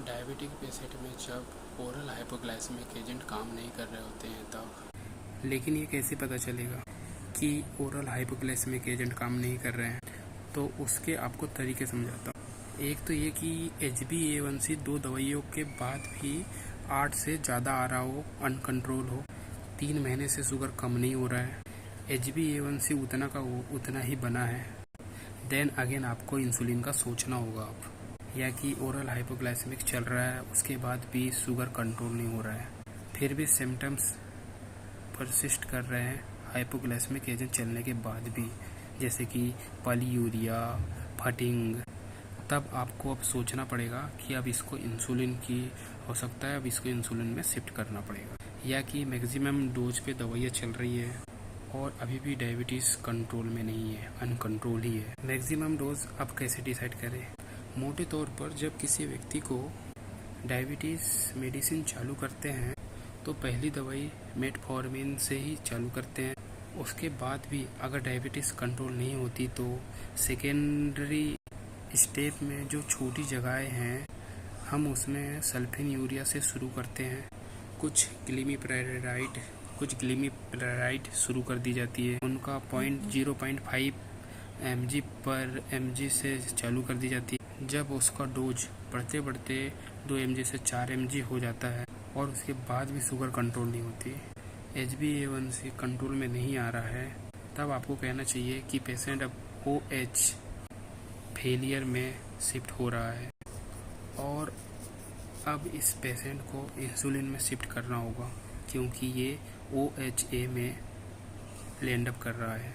Diabetic patient में जब oral hypoglycaemic agent काम नहीं कर रहे होते हैं तब। लेकिन ये कैसे पता चलेगा कि ओरल हाइपोग्लाइसेमिक एजेंट काम नहीं कर रहे हैं? तो उसके आपको तरीके समझाता हूँ। एक तो ये कि HbA1c 2 दवाइयों के बाद भी 8 से ज़्यादा आ रहा हो, अनकंट्रोल हो, 3 महीने से शुगर कम नहीं हो रहा है, HbA1c उतना का उतना ही बना है, देन अगेन आपको इंसुलिन का सोचना होगा आप। या कि ओरल हाइपोग्लाइसेमिक चल रहा है उसके बाद भी शुगर कंट्रोल नहीं हो रहा है, फिर भी सिम्टम्स परसिस्ट कर रहे हैं हाइपोग्लाइसेमिक एजेंट चलने के बाद भी, जैसे कि पॉलीयूरिया, फटिंग, तब आपको अब सोचना पड़ेगा कि अब इसको इंसुलिन की आवश्यकता है, अब इसको इंसुलिन में शिफ्ट करना पड़ेगा। या कि मैक्सिमम डोज पे दवाइयाँ चल रही है और अभी भी डायबिटीज़ कंट्रोल में नहीं है, अनकंट्रोल ही है। मैक्सिमम डोज अब कैसे डिसाइड करें? मोटे तौर पर जब किसी व्यक्ति को डायबिटीज़ मेडिसिन चालू करते हैं तो पहली दवाई मेटफॉर्मिन से ही चालू करते हैं। उसके बाद भी अगर डायबिटीज़ कंट्रोल नहीं होती तो सेकेंडरी स्टेप में जो छोटी जगहें हैं हम उसमें सल्फेन्यूरिया से शुरू करते हैं। कुछ ग्लिमिपेराइड शुरू कर दी जाती है, उनका 0.5 mg/mg से चालू कर दी जाती है। जब उसका डोज बढ़ते बढ़ते 2 mg से 4 mg हो जाता है और उसके बाद भी शुगर कंट्रोल नहीं होती, HbA1c कंट्रोल में नहीं आ रहा है, तब आपको कहना चाहिए कि पेशेंट अब OH फेलियर में शिफ्ट हो रहा है और अब इस पेशेंट को इंसुलिन में शिफ्ट करना होगा, क्योंकि ये OHA में लैंड अप कर रहा है।